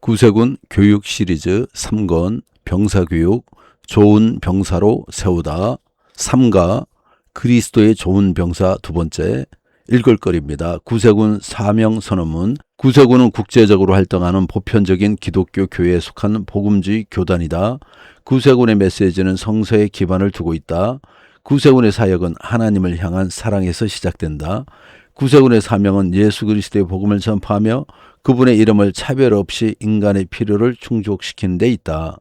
구세군 교육 시리즈 3권 병사교육 좋은 병사로 세우다 3가 그리스도의 좋은 병사 두 번째 읽을 거리입니다. 구세군 사명선언문. 구세군은 국제적으로 활동하는 보편적인 기독교 교회에 속한 복음주의 교단이다. 구세군의 메시지는 성서에 기반을 두고 있다. 구세군의 사역은 하나님을 향한 사랑에서 시작된다. 구세군의 사명은 예수 그리스도의 복음을 전파하며 그분의 이름을 차별 없이 인간의 필요를 충족시키는 데 있다.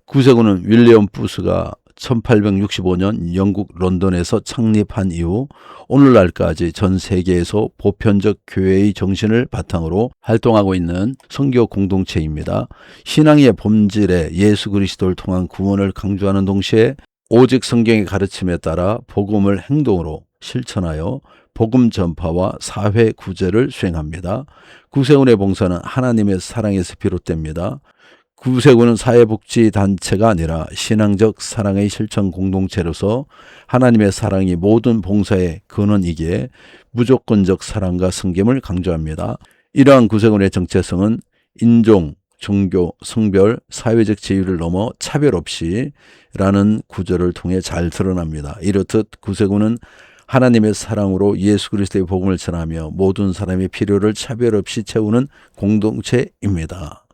구세군은 윌리엄 부스가 1865년 영국 런던에서 창립한 이후 오늘날까지 전 세계에서 보편적 교회의 정신을 바탕으로 활동하고 있는 선교 공동체입니다. 신앙의 본질에 예수 그리스도를 통한 구원을 강조하는 동시에 오직 성경의 가르침에 따라 복음을 행동으로 실천하여 복음 전파와 사회 구제를 수행합니다. 구세군의 봉사는 하나님의 사랑에서 비롯됩니다. 구세군은 사회복지단체가 아니라 신앙적 사랑의 실천 공동체로서 하나님의 사랑이 모든 봉사의 근원이기에 무조건적 사랑과 섬김을 강조합니다. 이러한 구세군의 정체성은 인종, 종교, 성별, 사회적 지위를 넘어 차별 없이 라는 구절을 통해 잘 드러납니다. 이렇듯 구세군은 하나님의 사랑으로 예수 그리스도의 복음을 전하며 모든 사람의 필요를 차별 없이 채우는 공동체입니다.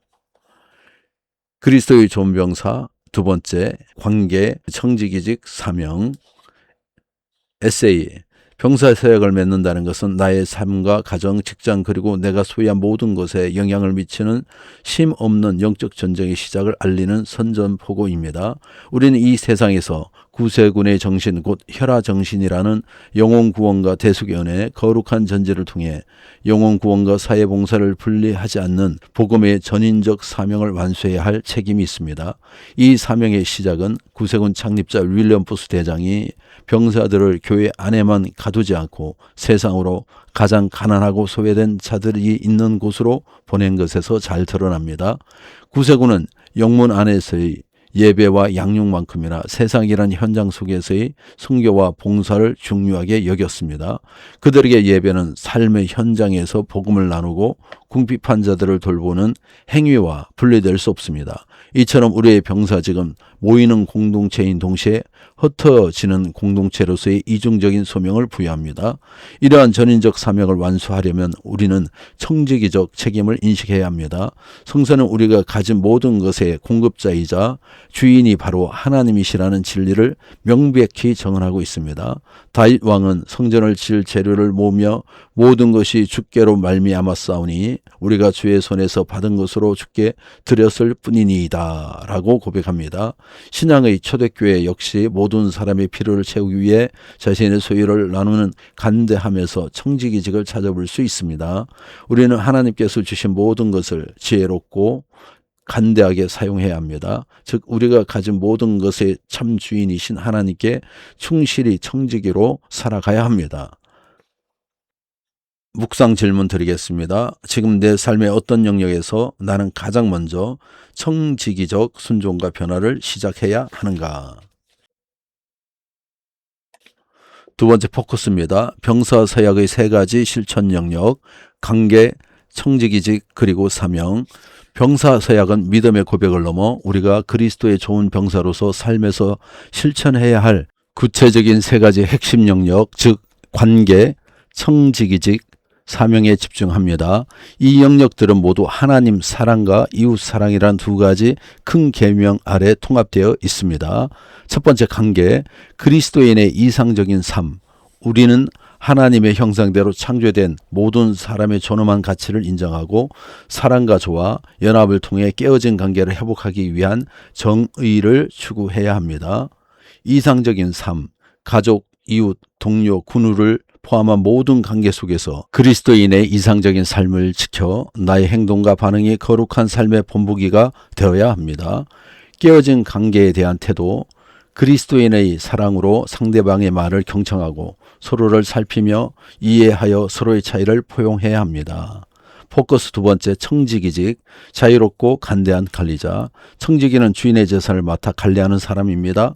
그리스도의 좋은 병사 두 번째, 관계, 청지기직, 사명. 에세이. 병사 사역을 맺는다는 것은 나의 삶과 가정, 직장 그리고 내가 소유한 모든 것에 영향을 미치는 쉼 없는 영적 전쟁의 시작을 알리는 선전포고입니다. 우리는 이 세상에서 구세군의 정신 곧 혈화정신이라는 영혼구원과 대속연의 거룩한 전제를 통해 영혼구원과 사회봉사를 분리하지 않는 복음의 전인적 사명을 완수해야 할 책임이 있습니다. 이 사명의 시작은 구세군 창립자 윌리엄 부스 대장이 병사들을 교회 안에만 가두지 않고 세상으로 가장 가난하고 소외된 자들이 있는 곳으로 보낸 것에서 잘 드러납니다. 구세군은 영문 안에서의 예배와 양육만큼이나 세상이란 현장 속에서의 선교와 봉사를 중요하게 여겼습니다. 그들에게 예배는 삶의 현장에서 복음을 나누고 궁핍한 자들을 돌보는 행위와 분리될 수 없습니다. 이처럼 우리의 병사직은 모이는 공동체인 동시에 흩어지는 공동체로서의 이중적인 소명을 부여합니다. 이러한 전인적 사명을 완수하려면 우리는 청지기적 책임을 인식해야 합니다. 성서는 우리가 가진 모든 것의 공급자이자 주인이 바로 하나님이시라는 진리를 명백히 정언하고 있습니다. 다윗 왕은 성전을 지을 재료를 모으며 모든 것이 주께로 말미암았사오니 우리가 주의 손에서 받은 것으로 주께 드렸을 뿐이니이다 라고 고백합니다. 신앙의 초대교회 역시 모든 사람의 필요를 채우기 위해 자신의 소유를 나누는 간대하면서 청지기직을 찾아볼 수 있습니다. 우리는 하나님께서 주신 모든 것을 지혜롭고 간대하게 사용해야 합니다. 즉 우리가 가진 모든 것의 참 주인이신 하나님께 충실히 청지기로 살아가야 합니다. 묵상 질문 드리겠습니다. 지금 내 삶의 어떤 영역에서 나는 가장 먼저 청지기적 순종과 변화를 시작해야 하는가? 두 번째 포커스입니다. 병사 사역의 세 가지 실천 영역, 관계, 청지기직 그리고 사명. 병사 사역은 믿음의 고백을 넘어 우리가 그리스도의 좋은 병사로서 삶에서 실천해야 할 구체적인 세 가지 핵심 영역, 즉 관계, 청지기직, 사명에 집중합니다. 이 영역들은 모두 하나님 사랑과 이웃 사랑이란 두 가지 큰 계명 아래 통합되어 있습니다. 첫 번째 관계, 그리스도인의 이상적인 삶. 우리는 하나님의 형상대로 창조된 모든 사람의 존엄한 가치를 인정하고 사랑과 조화, 연합을 통해 깨어진 관계를 회복하기 위한 정의를 추구해야 합니다. 이상적인 삶, 가족, 이웃, 동료, 군우를 포함한 모든 관계 속에서 그리스도인의 이상적인 삶을 지켜 나의 행동과 반응이 거룩한 삶의 본보기가 되어야 합니다. 깨어진 관계에 대한 태도, 그리스도인의 사랑으로 상대방의 말을 경청하고 서로를 살피며 이해하여 서로의 차이를 포용해야 합니다. 포커스 두 번째, 청지기직, 자유롭고 간대한 관리자. 청지기는 주인의 재산을 맡아 관리하는 사람입니다.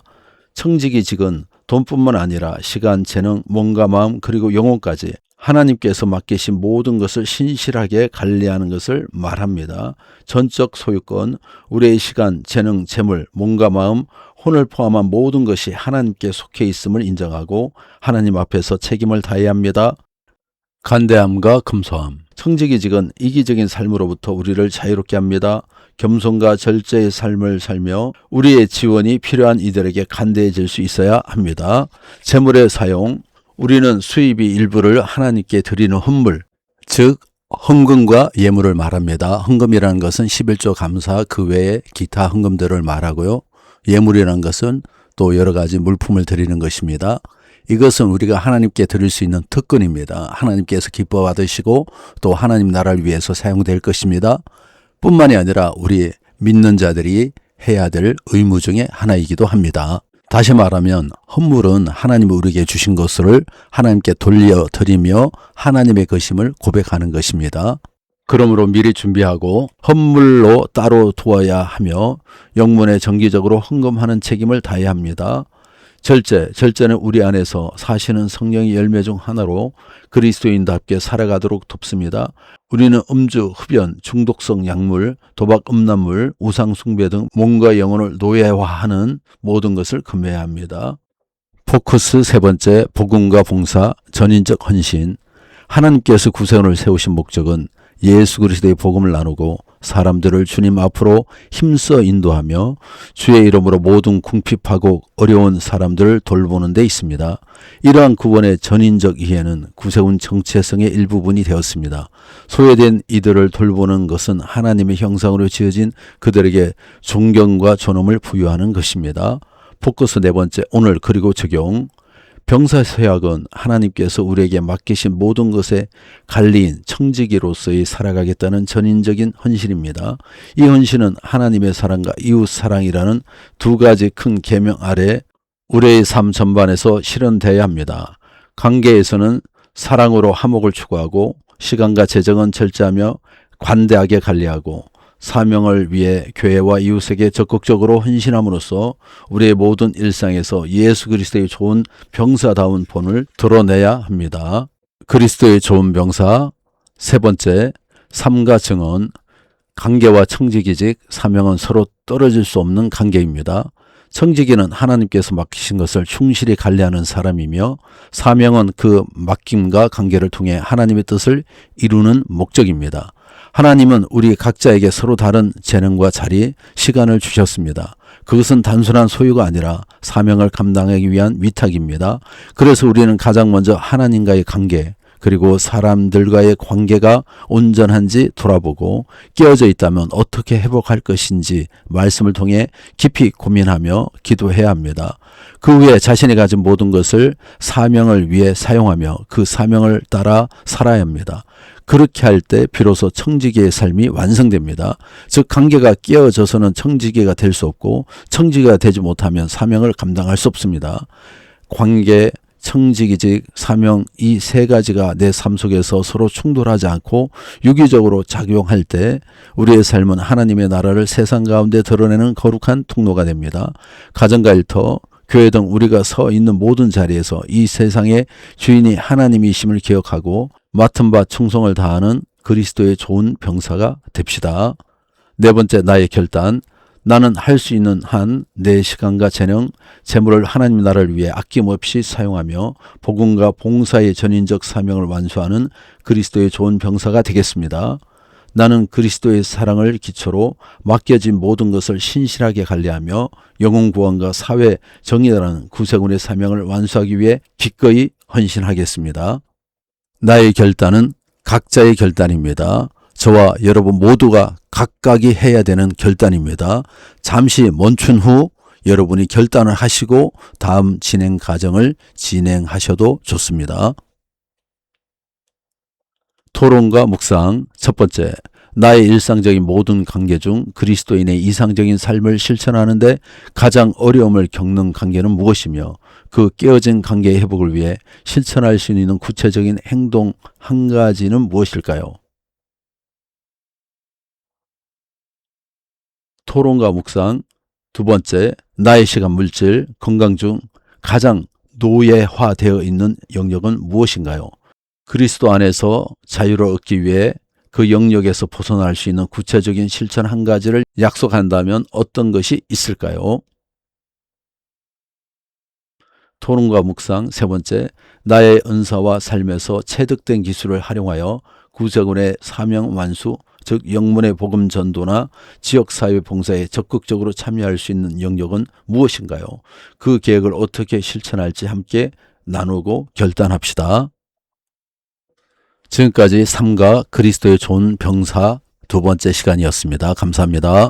청지기직은 돈뿐만 아니라 시간, 재능, 몸과 마음 그리고 영혼까지 하나님께서 맡기신 모든 것을 신실하게 관리하는 것을 말합니다. 전적 소유권, 우리의 시간, 재능, 재물, 몸과 마음, 혼을 포함한 모든 것이 하나님께 속해 있음을 인정하고 하나님 앞에서 책임을 다해야 합니다. 간대함과 검소함. 청지기직은 이기적인 삶으로부터 우리를 자유롭게 합니다. 겸손과 절제의 삶을 살며 우리의 지원이 필요한 이들에게 간대해질 수 있어야 합니다. 재물의 사용. 우리는 수입이 일부를 하나님께 드리는 헌물, 즉 헌금과 예물을 말합니다. 헌금이라는 것은 11조 감사 그 외에 기타 헌금들을 말하고요. 예물이라는 것은 또 여러 가지 물품을 드리는 것입니다. 이것은 우리가 하나님께 드릴 수 있는 특권입니다. 하나님께서 기뻐 받으시고 또 하나님 나라를 위해서 사용될 것입니다. 뿐만이 아니라 우리 믿는 자들이 해야 될 의무 중에 하나이기도 합니다. 다시 말하면 헌물은 하나님이 우리에게 주신 것을 하나님께 돌려드리며 하나님의 것임을 고백하는 것입니다. 그러므로 미리 준비하고 헌물로 따로 두어야 하며 영문에 정기적으로 헌금하는 책임을 다해야 합니다. 절제는 우리 안에서 사시는 성령의 열매 중 하나로 그리스도인답게 살아가도록 돕습니다. 우리는 음주, 흡연, 중독성 약물, 도박, 음란물, 우상 숭배 등 몸과 영혼을 노예화하는 모든 것을 금해야 합니다. 포커스 세 번째, 복음과 봉사, 전인적 헌신. 하나님께서 구세원을 세우신 목적은 예수 그리스도의 복음을 나누고 사람들을 주님 앞으로 힘써 인도하며 주의 이름으로 모든 궁핍하고 어려운 사람들을 돌보는 데 있습니다. 이러한 구원의 전인적 이해는 구세군 정체성의 일부분이 되었습니다. 소외된 이들을 돌보는 것은 하나님의 형상으로 지어진 그들에게 존경과 존엄을 부여하는 것입니다. 포커스 네 번째, 오늘 그리고 적용. 병사서약은 하나님께서 우리에게 맡기신 모든 것에 관리인 청지기로서의 살아가겠다는 전인적인 헌신입니다. 이 헌신은 하나님의 사랑과 이웃 사랑이라는 두 가지 큰 계명 아래 우리의 삶 전반에서 실현되어야 합니다. 관계에서는 사랑으로 화목을 추구하고 시간과 재정은 절제하며 관대하게 관리하고 사명을 위해 교회와 이웃에게 적극적으로 헌신함으로써 우리의 모든 일상에서 예수 그리스도의 좋은 병사다운 본을 드러내야 합니다. 그리스도의 좋은 병사. 세 번째, 삶과 증언. 관계와 청지기직, 사명은 서로 떨어질 수 없는 관계입니다. 청지기는 하나님께서 맡기신 것을 충실히 관리하는 사람이며 사명은 그 맡김과 관계를 통해 하나님의 뜻을 이루는 목적입니다. 하나님은 우리 각자에게 서로 다른 재능과 자리, 시간을 주셨습니다. 그것은 단순한 소유가 아니라 사명을 감당하기 위한 위탁입니다. 그래서 우리는 가장 먼저 하나님과의 관계, 그리고 사람들과의 관계가 온전한지 돌아보고 깨어져 있다면 어떻게 회복할 것인지 말씀을 통해 깊이 고민하며 기도해야 합니다. 그 후에 자신이 가진 모든 것을 사명을 위해 사용하며 그 사명을 따라 살아야 합니다. 그렇게 할 때 비로소 청지기의 삶이 완성됩니다. 즉 관계가 깨어져서는 청지기가 될 수 없고 청지기가 되지 못하면 사명을 감당할 수 없습니다. 관계, 청지기직, 사명 이 세 가지가 내 삶 속에서 서로 충돌하지 않고 유기적으로 작용할 때 우리의 삶은 하나님의 나라를 세상 가운데 드러내는 거룩한 통로가 됩니다. 가정과 일터, 교회 등 우리가 서 있는 모든 자리에서 이 세상의 주인이 하나님이심을 기억하고 맡은 바 충성을 다하는 그리스도의 좋은 병사가 됩시다. 네 번째, 나의 결단. 나는 할 수 있는 한 내 시간과 재능, 재물을 하나님 나라를 위해 아낌없이 사용하며 복음과 봉사의 전인적 사명을 완수하는 그리스도의 좋은 병사가 되겠습니다. 나는 그리스도의 사랑을 기초로 맡겨진 모든 것을 신실하게 관리하며 영혼 구원과 사회 정의라는 구세군의 사명을 완수하기 위해 기꺼이 헌신하겠습니다. 나의 결단은 각자의 결단입니다. 저와 여러분 모두가 각각이 해야 되는 결단입니다. 잠시 멈춘 후 여러분이 결단을 하시고 다음 진행 과정을 진행하셔도 좋습니다. 토론과 묵상. 첫 번째, 나의 일상적인 모든 관계 중 그리스도인의 이상적인 삶을 실천하는데 가장 어려움을 겪는 관계는 무엇이며 그 깨어진 관계의 회복을 위해 실천할 수 있는 구체적인 행동 한 가지는 무엇일까요? 토론과 묵상. 두 번째, 나의 시간, 물질, 건강 중 가장 노예화되어 있는 영역은 무엇인가요? 그리스도 안에서 자유를 얻기 위해 그 영역에서 벗어날 수 있는 구체적인 실천 한 가지를 약속한다면 어떤 것이 있을까요? 토론과 묵상. 세 번째, 나의 은사와 삶에서 체득된 기술을 활용하여 구세군의 사명 완수, 즉 영문의 복음 전도나 지역사회 봉사에 적극적으로 참여할 수 있는 영역은 무엇인가요? 그 계획을 어떻게 실천할지 함께 나누고 결단합시다. 지금까지 삶과 그리스도의 좋은 병사 두 번째 시간이었습니다. 감사합니다.